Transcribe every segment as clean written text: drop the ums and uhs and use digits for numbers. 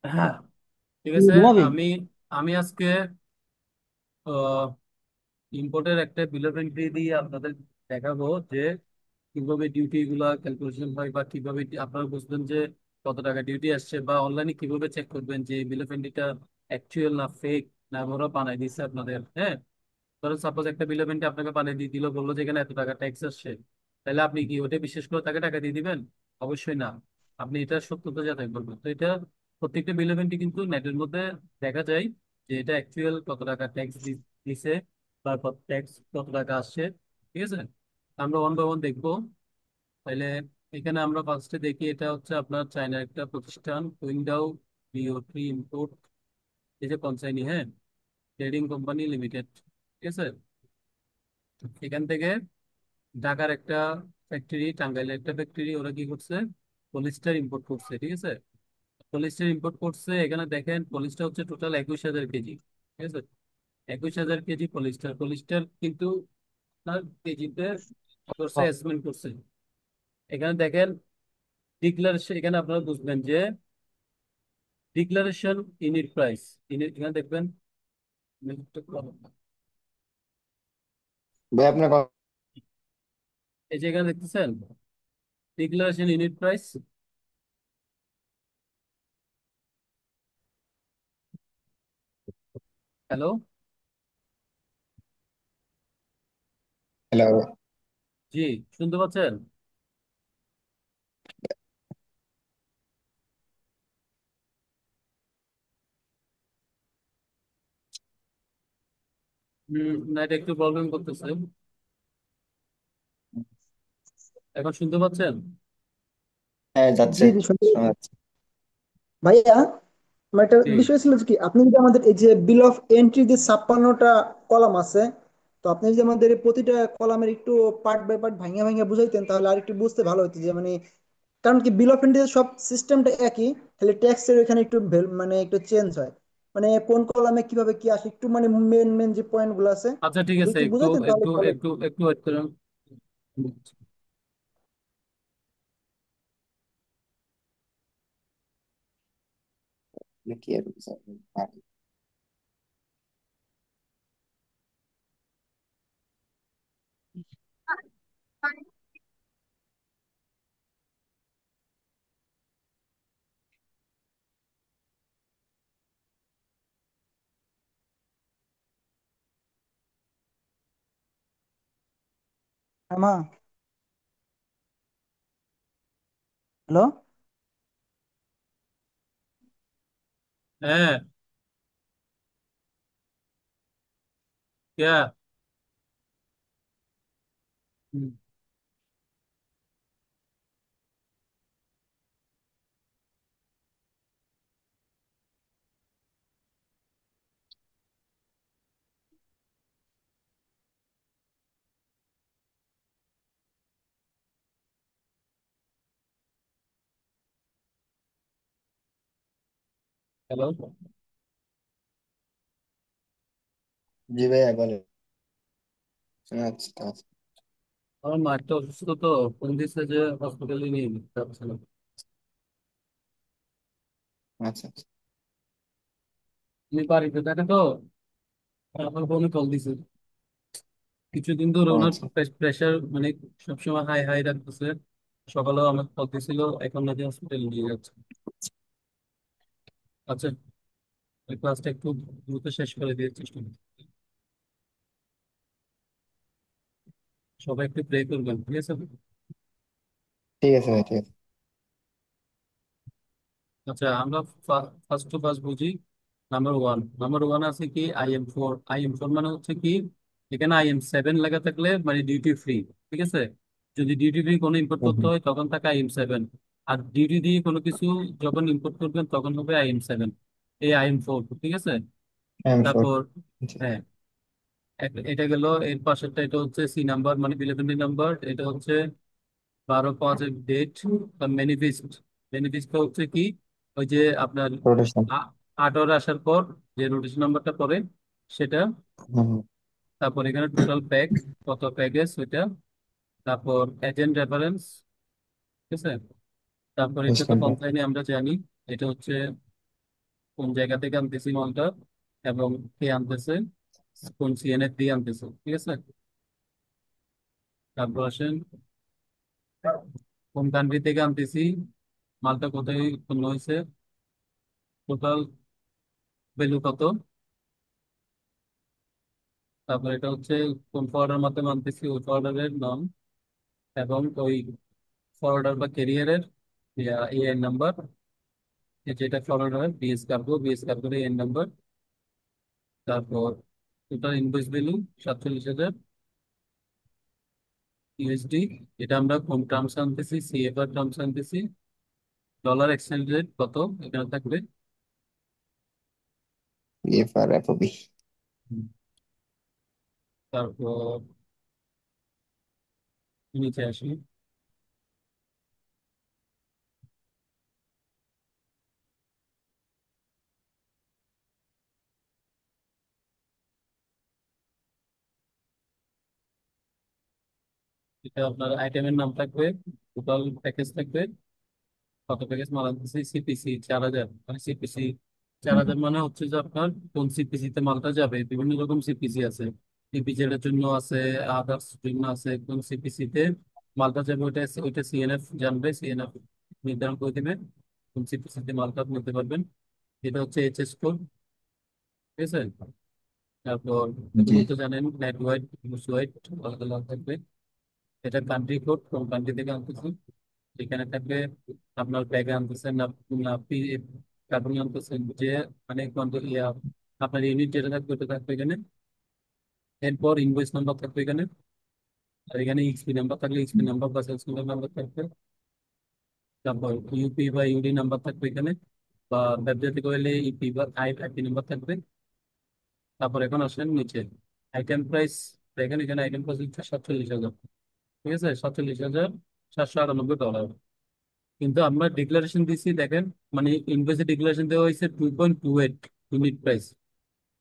হ্যাঁ, ঠিক আছে। ঘুমাবি? আমি আমি আজকে ইম্পোর্টের একটা বিল অফ এন্ট্রি দিয়ে আপনাদের দেখাবো যে কিভাবে ডিউটি গুলা ক্যালকুলেশন হয়, বা কিভাবে আপনারা বুঝবেন যে কত টাকা ডিউটি আসছে, বা অনলাইনে কিভাবে চেক করবেন যে বিল অফ এন্ট্রিটা অ্যাকচুয়াল না ফেক, না ওরা বানাই দিচ্ছে আপনাদের। হ্যাঁ, ধরুন সাপোজ একটা বিল অফ এন্ট্রি আপনাকে বানিয়ে দিয়ে দিল, বললো যে এখানে এত টাকা ট্যাক্স আসছে, তাহলে আপনি কি ওটা বিশ্বাস করে তাকে টাকা দিয়ে দিবেন? অবশ্যই না। আপনি এটা সত্যতা যাচাই করবেন। তো এটা প্রত্যেকটা বিল অফ এন্ট্রি কিন্তু নেটের মধ্যে দেখা যায় যে এটা অ্যাকচুয়াল কত টাকা ট্যাক্স দিছে, তারপর ট্যাক্স কত টাকা আসছে। ঠিক আছে, আমরা ওয়ান বাই ওয়ান দেখবো। তাহলে এখানে আমরা ফার্স্টে দেখি, এটা হচ্ছে আপনার চায়নার একটা প্রতিষ্ঠান কুইংডাও বিওটি ইম্পোর্ট, এই যে কনসাইনি, হ্যাঁ, ট্রেডিং কোম্পানি লিমিটেড। ঠিক আছে, এখান থেকে ঢাকার একটা ফ্যাক্টরি, টাঙ্গাইলের একটা ফ্যাক্টরি, ওরা কি করছে, পলিস্টার ইম্পোর্ট করছে। ঠিক আছে, পলিস্টার ইম্পোর্ট করছে। এখানে দেখেন পলিস্টার হচ্ছে টোটাল 21,000 কেজি। ঠিক আছে, 21,000 কেজি পলিস্টার। পলিস্টার কিন্তু আপনার কেজিতে করছে, এসমেন্ট করছে। এখানে দেখেন ডিক্লারেশন, এখানে আপনারা বুঝবেন যে ডিক্লারেশন ইউনিট প্রাইস, ইউনিট এখানে দেখবেন। ভাই আপনার এই যে এখানে দেখতেছেন declaration unit price. Hello, hello. জি, শুনতে পাচ্ছেন? না, এটা একটু প্রবলেম করতেছে। এখন শুনতে পাচ্ছেন? হ্যাঁ, জি যাচ্ছে। জি শুনতে শোনা পাচ্ছি। যাচ্ছে। ভাইয়া, আমার একটা জি। বিষয় ছিল কি, আপনি যদি আমাদের এই যে বিল অফ এন্ট্রি যে 56টা কলাম আছে, তো আপনি যদি আমাদের এই প্রতিটা কলামের একটু পার্ট বাই পার্ট ভাঙিয়ে ভাঙিয়ে বুঝাইতেন তাহলে আর একটু বুঝতে ভালো হতো যে মানে, কারণ কি বিল অফ এন্ট্রি সব সিস্টেমটা একই, খালি ট্যাক্সের এখানে একটু মানে একটু চেঞ্জ হয়, মানে কোন কলামে কিভাবে কি আসে একটু মানে মেন মেন যে পয়েন্ট গুলো আছে আচ্ছা, ঠিক যদি আছে, একটু একটু বুঝাইতেন তাহলে একটু ভালো হতো। একটু একটু ওয়েট করুন। কি আর বলছে? হ্যাঁ মা, হ্যালো। হ্যাঁ, क्या? হ্যালো, জি ভাইয়া বলেন। শোনা যাচ্ছে তো। আমার মা একটা অসুস্থ, তো ফোন দিচ্ছে যে হসপিটালে নিয়ে যেতে যাচ্ছে না। আচ্ছা আচ্ছা। তুমি বাড়িতে থাকে তো, আমার ফোনে কল দিছে। কিছুদিন ধরে ও ওনার আচ্ছা। প্রেশার মানে সবসময় হাই হাই রাখতেছে। সকালেও আমাকে কল দিছিল, এখন নাকি হসপিটালে নিয়ে যাচ্ছে। আচ্ছা, ওই ক্লাসটা একটু দ্রুত শেষ করে দিয়ে চেষ্টা করছি। সবাই একটু প্রে করবেন, ঠিক আছে? ঠিক আছে ভাই, ঠিক আছে। আচ্ছা, আমরা ফার্স্ট টু ফার্স্ট বুঝি। নাম্বার ওয়ান আছে কি IM4। IM4 মানে হচ্ছে কি, এখানে IM7 লেখা থাকলে মানে ডিউটি ফ্রি। ঠিক আছে, যদি ডিউটি ফ্রি কোনো ইম্পোর্ট হুম করতে হুম। হয় তখন থাকে IM7। আর ডিউটি দিয়ে কোনো কিছু যখন ইম্পোর্ট করবেন তখন হবে IM7, এই IM4। ঠিক আছে, হ্যাঁ আমি ফোর। তারপর আচ্ছা। হ্যাঁ, এটা গেল। এর পাশেরটা এটা হচ্ছে সি নাম্বার, মানে বিলেভেন্টি নাম্বার। এটা হচ্ছে 12/5-এর ডেট বা ম্যানিফেস্ট। ম্যানিফেস্টটা হচ্ছে কি, ওই যে আপনার রোটেশন। 8 আসার পর যে রোটেশন নাম্বারটা পড়ে সেটা। হুম হুম। তারপর এখানে টোটাল প্যাক, কত প্যাকেজ ওইটা। তারপর এজেন্ট রেফারেন্স। ঠিক আছে, তারপর এটা তো বুঝলাম ভাই। কমপ্লেইনে আমরা জানি, এটা হচ্ছে কোন জায়গা থেকে আনতেছি মালটা, এবং কে আনতেছে, কোন সিএনএফ দিয়ে আনতেছে, ঠিক আছে। তারপর আসেন কোন কান্ট্রি থেকে আনতেছি, মালটা কোথায় উৎপন্ন হয়েছে, টোটাল ভ্যালু কত। তারপর এটা হচ্ছে কোন ফরওয়ার্ডের মাধ্যমে আনতেছি, ওই ফরওয়ার্ডারের নাম, এবং ওই ফরওয়ার্ডার বা ক্যারিয়ারের এআই নাম্বার, যেটা ফরওয়ার্ডার বিএস কার্গোর এআই নাম্বার। তারপর টোটাল ইনভয়েস ভ্যালু 47,000 ইউএসডি। এটা আমরা কোন টার্মস আনতেছি, সিএফআর টার্মস আনতেছি। ডলার এক্সচেঞ্জ রেট কত এখানে থাকবে। এফ আর এফওবি। হুম। তারপর নিচে আসি, এটা আপনার আইটেমের নাম থাকবে, টোটাল প্যাকেজ থাকবে, কত প্যাকেজ মাল আনতেছি, সিপিসি 4,000, মানে সিপিসি 4,000 মানে হচ্ছে যে আপনার কোন সিপিসি তে মালটা যাবে, বিভিন্ন রকম সিপিসি আছে, সিপিজেড এর জন্য আছে, আদার্স জন্য আছে, কোন সিপিসি তে মালটা যাবে ওইটা ওইটা সিএনএফ জানবে, সিএনএফ নির্ধারণ করে দেবে কোন সিপিসি তে মালটা আপনি নিতে পারবেন। এটা হচ্ছে এইচএস কোড, ঠিক আছে। তারপর জি। এগুলো তো জানেন, নেট ওয়াইড, ইউজ ওয়াইড আলাদা আলাদা থাকবে। এটা কান্ট্রি কোড, কোন কান্ট্রি থেকে আনতেছি, এখানে থাকবে আপনার ব্যাগে আনতেছেন না, কার্বন আনতেছেন যে, মানে আপনার ইউনিট যেটা থাকবে ওটা থাকবে এখানে। এরপর ইনভয়েস নাম্বার থাকবে এখানে, আর এখানে ইক্সপি নাম্বার থাকলে ইক্সপি নাম্বার বা সেলস নাম্বার থাকবে। তারপর ইউপি বা ইউডি নাম্বার থাকবে এখানে, বা ব্যবসা থেকে হলে ইপি বা আইপি নাম্বার থাকবে। তারপর এখন আসেন নিচে আইটেম প্রাইস, দেখেন এখানে আইটেম প্রাইস হচ্ছে 47,000, ঠিক আছে, 47,798 ডলার। কিন্তু আমরা ডিক্লারেশন দিচ্ছি দেখেন, মানে ইনভয়েসে ডিক্লারেশন দেওয়া হয়েছে 2.28 ইউনিট প্রাইস,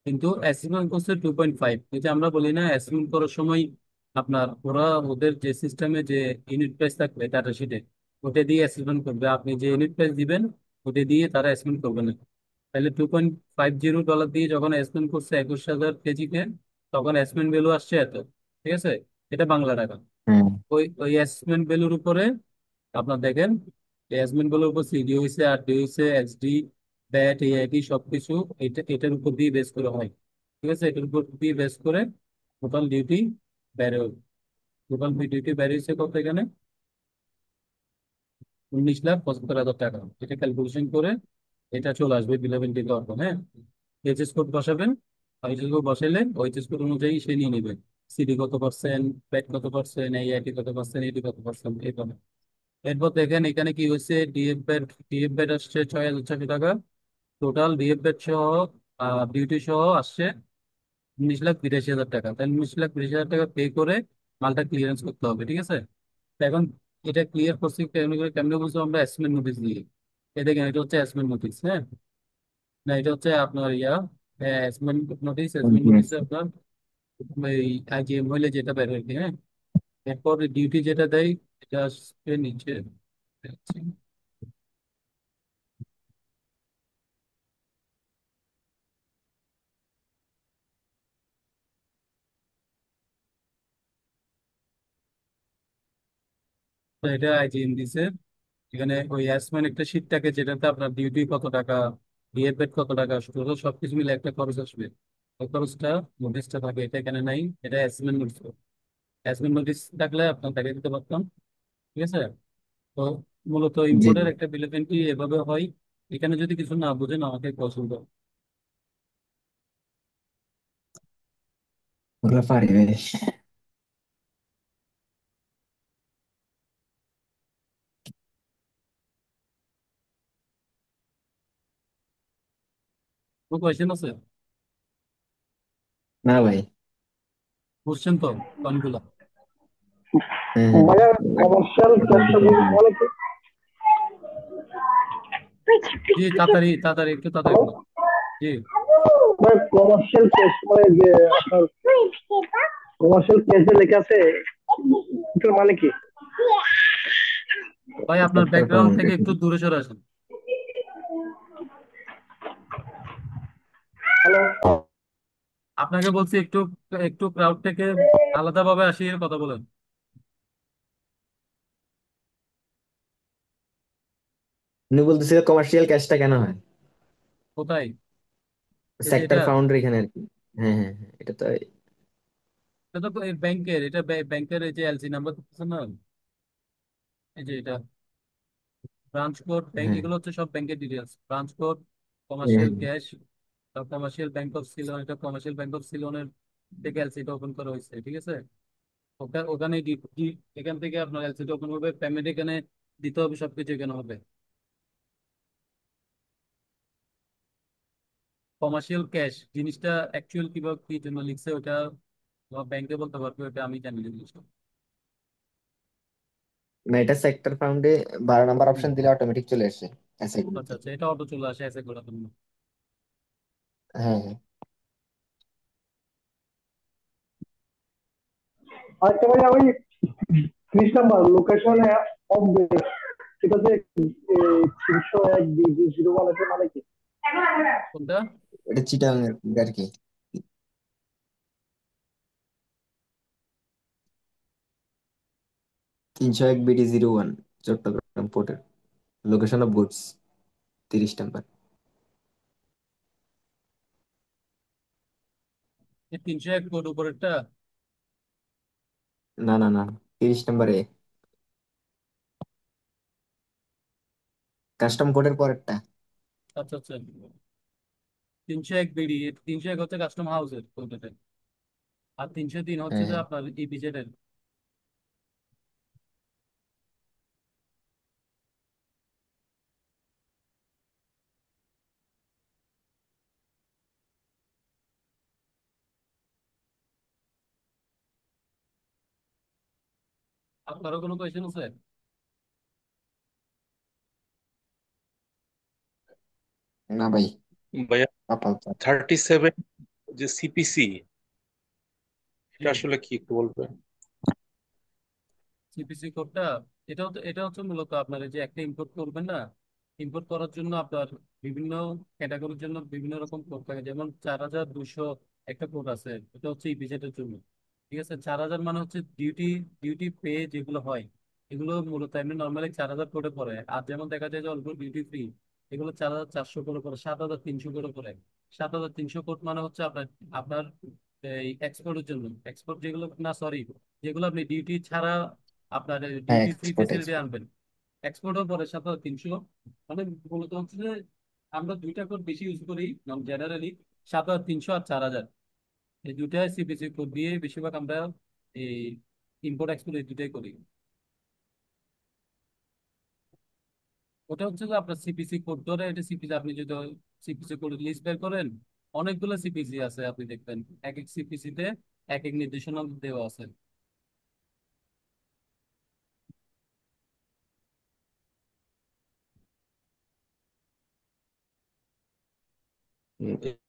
কিন্তু অ্যাসিউম করছে 2.5। এই যে আমরা বলি না অ্যাসিউম করার সময় আপনার ওরা ওদের যে সিস্টেমে যে ইউনিট প্রাইস থাকবে ডাটা শিটে, ওটা দিয়ে অ্যাসিউম করবে, আপনি যে ইউনিট প্রাইস দিবেন ওটা দিয়ে তারা অ্যাসিউম করবে না। তাহলে $2.50 দিয়ে যখন অ্যাসিউম করছে 21,000 কেজিকে, তখন অ্যাসিউম ভ্যালু আসছে এত, ঠিক আছে, এটা বাংলা টাকা। হুম। ওই ওই অ্যাসেসমেন্ট ভ্যালুর উপরে আপনার দেখেন, অ্যাসেসমেন্ট ভ্যালুর উপর সিডি হয়েছে, আর ডি হয়েছে, এক্সডি, ব্যাট, এআইটি সবকিছু এটার উপর দিয়ে বেস করে হয়, ঠিক আছে। এটার উপর দিয়ে বেস করে টোটাল ডিউটি বের হয়। টোটাল ডিউটি বের হয়েছে কত এখানে, 19,75,000 টাকা। এটা ক্যালকুলেশন করে এটা চলে আসবে বিলেবিলিটি অর্থ, হ্যাঁ। এইচএস কোড বসাবেন, এইচএস কোড বসাইলে এইচএস কোড অনুযায়ী সে নিয়ে নেবে, সিডি কত পার্সেন্ট, ব্যাট কত পার্সেন্ট, এইআইটি কত পার্সেন্ট, এটি কত পার্সেন্ট, এইভাবে। এরপর দেখেন এখানে কি হয়েছে, ডিএফ ব্যাট আসছে 6,600 টাকা, টোটাল ডিএফ ব্যাট সহ ডিউটি সহ আসছে 19,82,000 টাকা। তাহলে 19,82,000 টাকা পে করে মালটা ক্লিয়ারেন্স করতে হবে, ঠিক আছে। তো এখন এটা ক্লিয়ার করছি কেমনি করে, কেমনি বলছো আমরা অ্যাসমেন্ট নোটিশ দিয়ে। এই দেখেন এটা হচ্ছে অ্যাসমেন্ট নোটিশ, হ্যাঁ, না এটা হচ্ছে আপনার অ্যাসমেন্ট নোটিশ। অ্যাসমেন্ট জি। নোটিশে আপনার এই আইজিএম হইলে যেটা বের হয়েছে, হ্যাঁ। এরপর ডিউটি যেটা দেয় এটা আসছে নিচে, তো এটা আইজিএম দিছে। এখানে ওই অ্যাসমেন্ট একটা শীট থাকে যেটাতে আপনার ডিউটি কত টাকা, ডিএফ কত টাকা, টোটাল সবকিছু মিলে একটা খরচ আসবে। ওই খরচটা নোটিশটা থাকে, এটা এখানে নাই, এটা অ্যাসমেন্ট নোটিশ। অ্যাসমেন্ট নোটিশ থাকলে আপনার দেখা দিতে পারতাম, ঠিক আছে। তো মূলত জি। ইম্পোর্টের একটা বিল অফ এন্ট্রি এভাবে হয়। এখানে যদি কিছু না বুঝেন আমাকে পছন্দ। ওগুলো পারি ভাই। কোনো কোয়েশ্চেন আছে? না ভাই। বুঝছেন তো পয়েন্টগুলো? হ্যাঁ হ্যাঁ। ভাইয়া কমার্শিয়াল ওগুলো ক্যাশটা বুঝে বলতে গেলাম। তাহলে কি? জি তাড়াতাড়ি তাড়াতাড়ি, একটু তাড়াতাড়ি হ্যালো, বলো। জি। ভাই কমার্শিয়াল ক্যাশ মানে যে আপনার কমার্শিয়াল ক্যাশ যে লেখা আছে এটার মানে কি? ভাই আপনার ক্যাপিটাল ব্যাকগ্রাউন্ড ফর্ম থেকে একটু দূরে সরে আসেন। হ্যালো। আপনাকে বলছি একটু একটু ক্রাউড থেকে আলাদাভাবে আসিয়ে কথা বলেন। উনি বলতেছিল কমার্শিয়াল ক্যাশটা কেন হয়? কোথায়? এই যে সেক্টর এটা, ফাউন্ডার এখানে আর কি। হ্যাঁ হ্যাঁ হ্যাঁ, এটা তো। এটা তো এই ব্যাংকের, এটা ব্যাংকের এই যে এলসি নাম্বার দিতেছে না, এই যে এটা ব্রাঞ্চ কোড ব্যাংক, হ্যাঁ এগুলো হচ্ছে সব ব্যাংকের ডিটেলস। ব্রাঞ্চ কোড, হ্যাঁ commercial cash, commercial bank of Ceylon, এটা কমার্শিয়াল ব্যাংক অফ সিলনের থেকে এলসিটা ওপেন করা হয়েছে, ঠিক আছে? ওখানে এখান থেকে আপনার এলসিটা ওপেন হবে, পেমেন্ট এখানে দিতে হবে, সবকিছু এখানে হবে। কমার্শিয়াল ক্যাশ জিনিসটা অ্যাকচুয়াল কিভাবে কি জন্য লিখছে ওটা ব্যাংকে বলতে পারবে, ওটা আমি জানি না জিনিসটা। না, এটা সেক্টর ফাউন্ডে 12 নম্বর হুম। অপশন দিলে অটোমেটিক চলে আসে আচ্ছা অ্যাসাইনমেন্টে। আচ্ছা, এটা অটো চলে আসে এসে করার জন্য। হ্যাঁ হ্যাঁ। আরেকটা ভাইয়া, ওই 30 নাম্বার লোকেশনে অফ বেস, এটা যে 301 BG01, এটা মানে কি? কোনটা? এটা চিটাং আর কি। 301 BD01, চট্টগ্রাম পোর্টের location of goods, 30 number. 301 code উপরেরটা? না না না, 30 নম্বরে কাস্টম কোডের পরেরটা। আচ্ছা আচ্ছা, 301 বিডি, 301 হচ্ছে কাস্টম হাউসের কোডটা, আর 303 হচ্ছে হ্যাঁ যে হ্যাঁ। আপনার ইপিজেড এর। আপনারও কোনো কোয়েশ্চেন আছে? না ভাই, ভাইয়া, আপাতত। 37 যে সিপিসি, জি। এটা আসলে কি একটু বলবেন? সিপিসি কোডটা, এটা হচ্ছে মূলত আপনার এই যে একটা ইম্পোর্ট করবেন না, ইম্পোর্ট করার জন্য আপনার বিভিন্ন ক্যাটাগরির জন্য বিভিন্ন রকম কোড থাকে। যেমন 4200 একটা কোড আছে, এটা হচ্ছে ইপিজেড এর জন্য, ঠিক আছে? 4000 মানে হচ্ছে ডিউটি, ডিউটি পে যেগুলো হয়, এগুলো মূলত এমনি নর্মালি 4000 কোডে পড়ে। আর যেমন দেখা যায় যে অল্প ডিউটি ফ্রি, এগুলো 4400 করে পড়ে, 7300 করে পড়ে। 7300 কোড মানে হচ্ছে আপনার আপনার এই এক্সপোর্টের জন্য, এক্সপোর্ট যেগুলো না, সরি, যেগুলো আপনি ডিউটি ছাড়া আপনার হ্যাঁ, duty free export facility export. আনবেন, এক্সপোর্টের পরে 7300। মানে মূলত হচ্ছে যে আমরা দুইটা কোড বেশি ইউজ করি জেনারেলি, 7300 আর 4000, এই দুটাই সিপিসি কোড দিয়ে বেশিরভাগ আমরা এই ইম্পোর্ট এক্সপোর্ট এই দুটাই করি। ওটা হচ্ছে যে আপনার সিপিসি কোড ধরে, এটা সিপিসি আপনি যদি সিপিসি কোড লিস্ট বের করেন, অনেকগুলো সিপিসি আছে, আপনি দেখবেন এক এক সিপিসি তে এক এক নির্দেশনা দেওয়া আছে।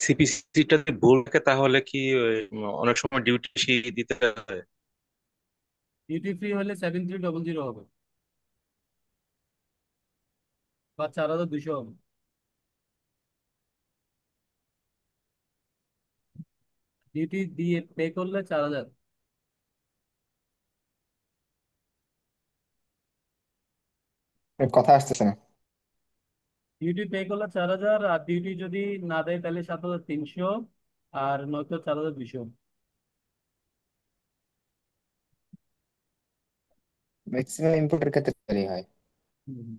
সিপিসিটাতে ভুল থাকে তাহলে কি অনেক সময় ডিউটি দিতে হয়? ডিউটি ফ্রি হলে 7300 হবে, বা 4200 হবে। ডিউটি দিয়ে পে করলে 4000। কথা আসতেছে না। ডিউটি পে করলে 4000, আর ডিউটি যদি না দেয় তাহলে 7300, আর নয়তো 4200। ম্যাক্সিমাম ইম্পোর্টের ক্ষেত্রে তাই হয়। হুম।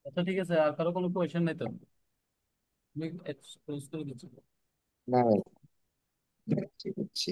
আচ্ছা ঠিক আছে, আর কারো কোনো কোয়েশ্চেন নেই তো? আমি এক্সপোজ করে দিচ্ছি। না ভাই, ঠিক আছে।